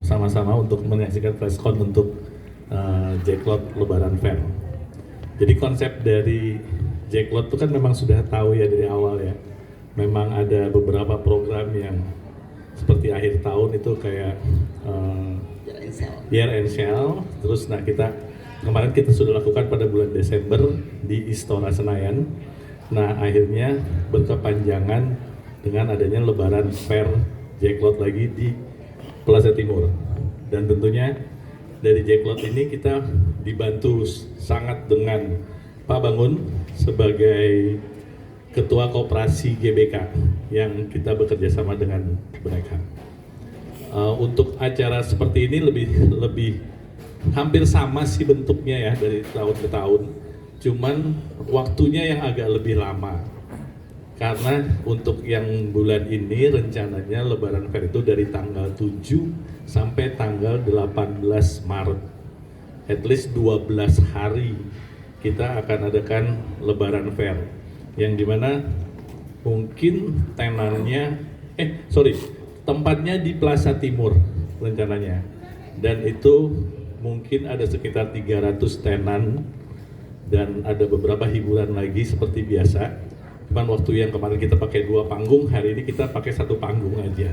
sama-sama untuk menyaksikan preskon untuk Jacklot Lebaran Fair. Jadi konsep dari Jacklot itu kan memang sudah tahu ya dari awal ya. Memang ada beberapa program yang seperti akhir tahun itu kayak Year and Shell. Terus kemarin kita sudah lakukan pada bulan Desember di Istora Senayan. Nah akhirnya berkepanjangan dengan adanya Lebaran Fair Jacklot lagi di Plaza Timur. Dan tentunya dari Jacklot ini kita dibantu sangat dengan Pak Bangun sebagai Ketua Koperasi GBK yang kita bekerja sama dengan mereka. Untuk acara seperti ini lebih hampir sama sih bentuknya ya dari tahun ke tahun, cuman waktunya yang agak lebih lama. Karena untuk yang bulan ini rencananya Lebaran Fair itu dari tanggal 7 sampai tanggal 18 Maret. At least 12 hari kita akan adakan Lebaran Fair. Yang dimana mungkin tempatnya di Plaza Timur rencananya. Dan itu mungkin ada sekitar 300 tenan dan ada beberapa hiburan lagi seperti biasa. Cuman waktu yang kemarin kita pakai 2 panggung, hari ini kita pakai 1 panggung aja.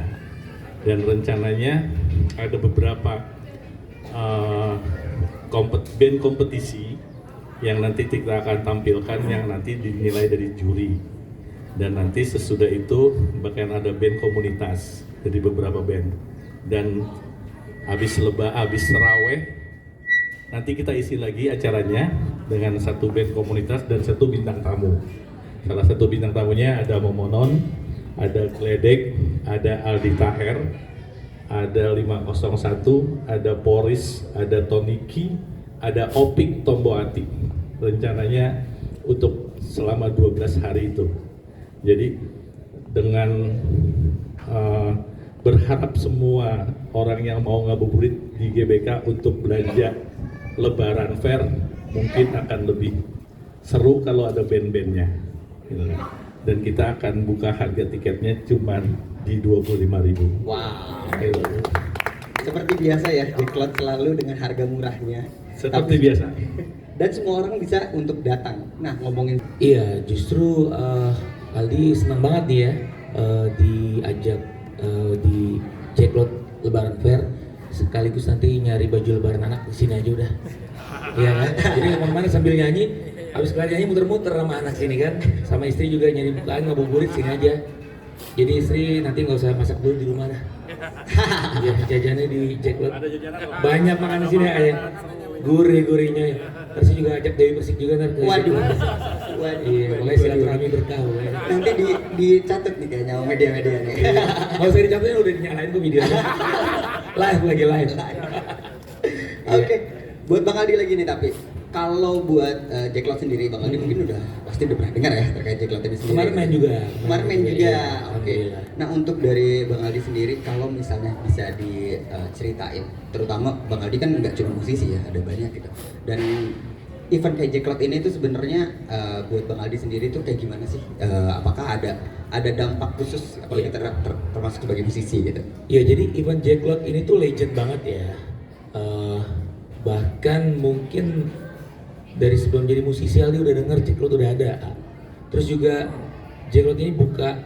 Dan rencananya ada beberapa band kompetisi yang nanti kita akan tampilkan yang nanti dinilai dari juri. Dan nanti sesudah itu bahkan ada band komunitas dari beberapa band. Dan habis Terawih nanti kita isi lagi acaranya dengan 1 band komunitas dan 1 bintang tamu. Salah satu bintang tamunya ada Momonon, ada Gledek, ada Aldi Taher, ada 501, ada Poris, ada Toniki, ada Opik Tomboati. Rencananya untuk selama 12 hari itu. Jadi dengan berharap semua orang yang mau ngabuburit di GBK untuk belanja Lebaran Fair mungkin akan lebih seru kalau ada band-bandnya. Dan kita akan buka harga tiketnya cuma di 25.000. Wow. Seperti biasa ya, Jacklot selalu dengan harga murahnya. Seperti biasa. Dan semua orang bisa untuk datang. Nah, ngomongin. Iya, justru Aldi senang banget nih ya diajak di Jacklot Lebaran Fair, sekaligus nanti nyari baju Lebaran anak di sini aja udah. Iya kan? Jadi kemana-mana sambil nyanyi, habis kelar nyanyi muter-muter sama anak sini kan, sama istri juga nyari bukaan ngabuburit sini aja. Jadi istri nanti nggak usah masak dulu di rumah dah. Ya, jajannya di Jacklot. Banyak makan di sini kayak gurih-gurihnya. Terus juga ajak Dewi Persik juga ntar ke Waduh. Iya, mulai silaturahmi berkah. Nanti dicatat nih kayaknya sama media-media nih. Nggak usah dicatatnya, udah dinyalain tuh videonya. Live lagi live. Oke, buat Bang Aldi lagi nih tapi kalau buat Jacklot sendiri, Bang Aldi mungkin pasti udah pernah dengar ya terkait Jacklot ini sendiri. Kemarin main juga. Ya, oke. Nah untuk dari Bang Aldi sendiri, kalau misalnya bisa diceritain, terutama Bang Aldi kan nggak cuma musisi ya, ada banyak gitu. Dan event kayak Jacklot ini tuh sebenarnya buat Bang Aldi sendiri tuh kayak gimana sih? Apakah ada dampak khusus apalagi termasuk sebagai musisi gitu? Iya, jadi event Jacklot ini tuh legend banget ya. Bahkan mungkin dari sebelum jadi musisi Aldi udah denger Jacklot udah ada. Terus juga Jacklot ini buka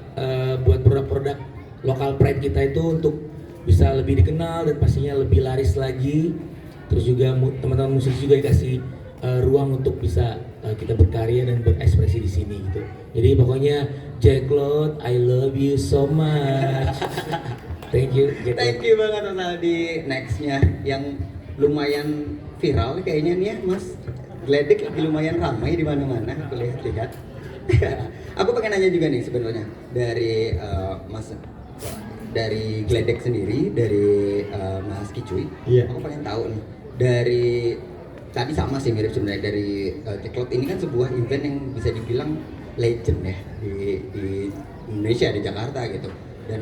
buat produk-produk lokal pride kita itu untuk bisa lebih dikenal dan pastinya lebih laris lagi. Terus juga teman-teman musisi juga dikasih ruang untuk bisa kita berkarya dan berekspresi di sini gitu. Jadi pokoknya Jacklot, I love you so much. Thank you Jacklot. Thank you banget Mas Aldi. Nextnya yang lumayan viral kayaknya nih ya Mas. Gledek lagi lumayan ramai di mana-mana aku lihat-lihat. Aku pengen nanya juga nih sebenarnya dari Mas, dari Gledek sendiri, dari Mas Kicuy. Iya. Aku pengen tahu nih dari tadi sama sih mirip sebenarnya dari Jacklot ini kan sebuah event yang bisa dibilang legend ya di Indonesia, di Jakarta gitu. Dan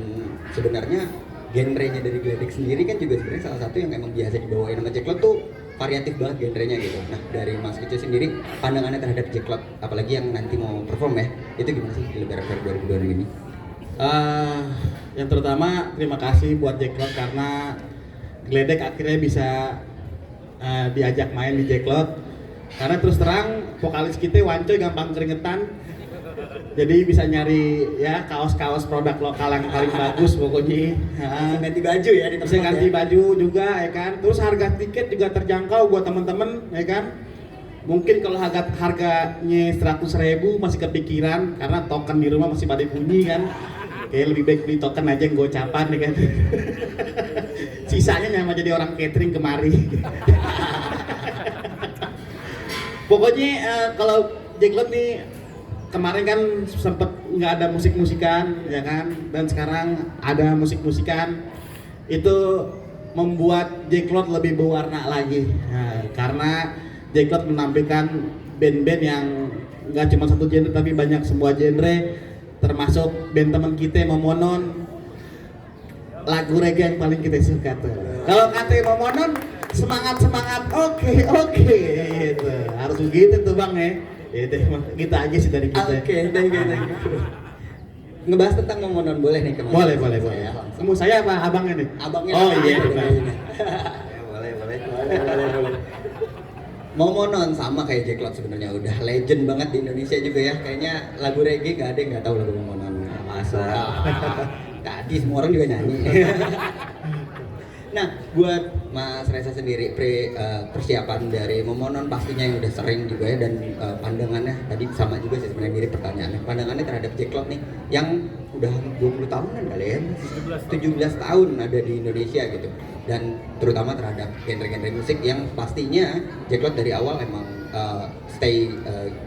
sebenarnya genrenya dari Gledek sendiri kan juga sebenarnya salah satu yang emang biasa dibawain sama Jacklot tuh variatif banget genrenya gitu. Nah dari Mas Kicuy sendiri pandangannya terhadap Jacklot, apalagi yang nanti mau perform ya, itu gimana sih di Lebaran Fair 2022 ini? Yang terutama terima kasih buat Jacklot karena Gledek akhirnya bisa diajak main di Jacklot. Karena terus terang vokalis kita Wancoy gampang keringetan. Jadi bisa nyari ya kaos-kaos produk lokal yang paling bagus pokoknya. Bisa ganti baju ya di tempat Bisa ganti ya. baju juga ya kan. Terus harga tiket juga terjangkau buat teman-teman ya kan. Mungkin kalau harganya 100.000 masih kepikiran karena token di rumah masih pada bunyi kan. Kayak lebih baik beli token aja yang gocapan ya kan. Sisanya nyama jadi orang catering kemari. Pokoknya kalau Jacklot nih kemarin kan sempet nggak ada musik-musikan ya kan, dan sekarang ada musik-musikan. Itu membuat Jacklot lebih berwarna lagi. Nah, karena Jacklot menampilkan band-band yang nggak cuma satu genre tapi banyak semua genre, termasuk band teman kita Momonon. Lagu reggae yang paling kita suka tuh. Kalau kata Momonon semangat, oke gitu. Harus begitu tuh Bang ya. Itu kita aja sih dari kita. Oke, thank you. Ngebahas tentang Momonon boleh nih kemarin? Boleh. Ya, langsung. Kamu saya apa abangnya nih? Abangnya. Oh iya. Boleh. Momonon sama kayak Jacklot sebenarnya udah legend banget di Indonesia juga ya. Kayaknya lagu reggae gak ada yang nggak tahu lagu Momonon. Masa? Tadi semua orang juga nyanyi. Nah, buat Mas Reza sendiri persiapan dari Momonon pastinya yang udah sering juga ya, dan pandangannya tadi sama juga sih sebenarnya mirip pertanyaannya. Pandangannya terhadap Jacklot nih yang udah 20 tahunan kali ya. 17 tahun ada di Indonesia gitu. Dan terutama terhadap genre-genre musik yang pastinya Jacklot dari awal emang stay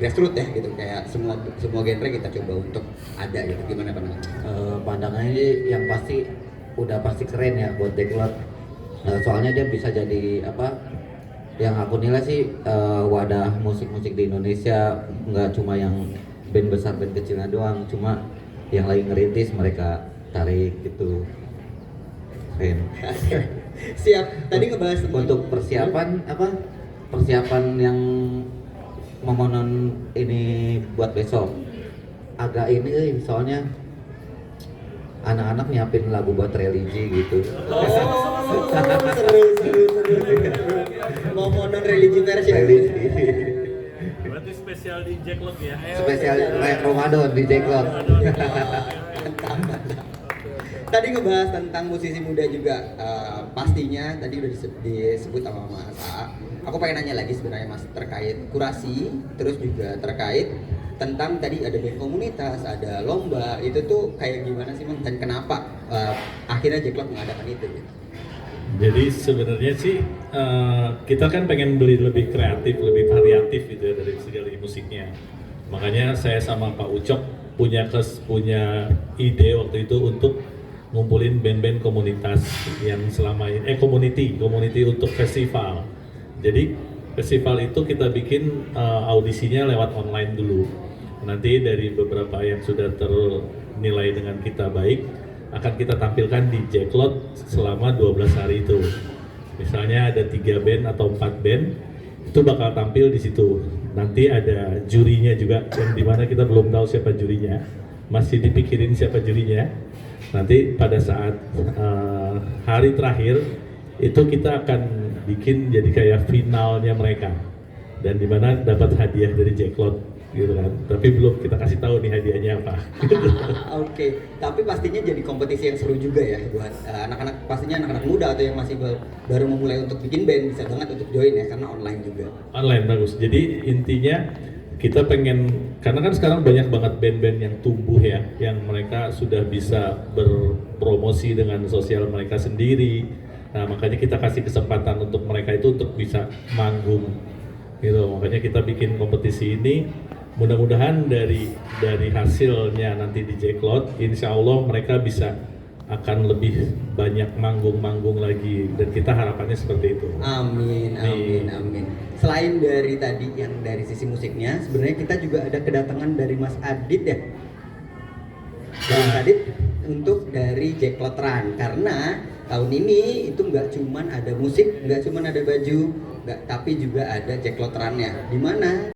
grassroots ya gitu, kayak semua genre kita coba untuk ada gitu. Gimana pandangannya? Pandangannya yang pasti udah pasti keren ya buat Jacklot. Soalnya dia bisa jadi apa? Yang aku nilai sih wadah musik-musik di Indonesia, nggak cuma yang band besar band kecilnya doang, cuma yang lagi ngerintis mereka tarik gitu. Keren. Siap. Tadi ngebahas tentang Untuk persiapan apa? Persiapan yang Momonon ini buat besok agak ini soalnya anak-anak nyiapin lagu buat religi gitu. seru. Momonon religi version. Religi. Berarti spesial di Jacklot ya? Spesial kayak Ramadan di Jacklot. Tadi ngebahas tentang musisi muda juga, pastinya tadi udah disebut sama Mas A. Aku pengen nanya lagi sebenarnya Mas terkait kurasi, terus juga terkait tentang tadi ada band komunitas, ada lomba, itu tuh kayak gimana sih Mas, dan kenapa akhirnya Jacklot mengadakan itu gitu? Jadi sebenarnya sih kita kan pengen beli lebih kreatif, lebih variatif gitu ya dari segala musiknya. Makanya saya sama Pak Ucok punya ide waktu itu untuk ngumpulin band-band komunitas yang selama ini community untuk festival. Jadi festival itu kita bikin audisinya lewat online dulu. Nanti dari beberapa yang sudah ternilai dengan kita baik akan kita tampilkan di Jacklot selama 12 hari itu. Misalnya ada 3 band atau 4 band, itu bakal tampil di situ. Nanti ada jurinya juga, yang dimana kita belum tahu siapa jurinya, masih dipikirin siapa jurinya. Nanti pada saat hari terakhir itu kita akan bikin jadi kayak finalnya mereka, dan dimana dapat hadiah dari Jacklot gitu kan. Tapi belum kita kasih tahu nih hadiahnya apa. Oke, tapi pastinya jadi kompetisi yang seru juga ya buat anak-anak, pastinya anak-anak muda atau yang masih baru memulai untuk bikin band, bisa banget untuk join ya karena online juga. Online bagus. Jadi intinya kita pengen, karena kan sekarang banyak banget band-band yang tumbuh ya, yang mereka sudah bisa berpromosi dengan sosial mereka sendiri. Nah makanya kita kasih kesempatan untuk mereka itu untuk bisa manggung gitu. Makanya kita bikin kompetisi ini. Mudah-mudahan dari hasilnya nanti di Jacklot, insya Allah mereka bisa akan lebih banyak manggung-manggung lagi, dan kita harapannya seperti itu. Amin. Selain dari tadi yang dari sisi musiknya, sebenarnya kita juga ada kedatangan dari Mas Adit ya. Mas Adit untuk dari Jacklot Run, karena tahun ini itu nggak cuman ada musik, nggak cuman ada baju, tapi juga ada Jacklot Run-nya. Di mana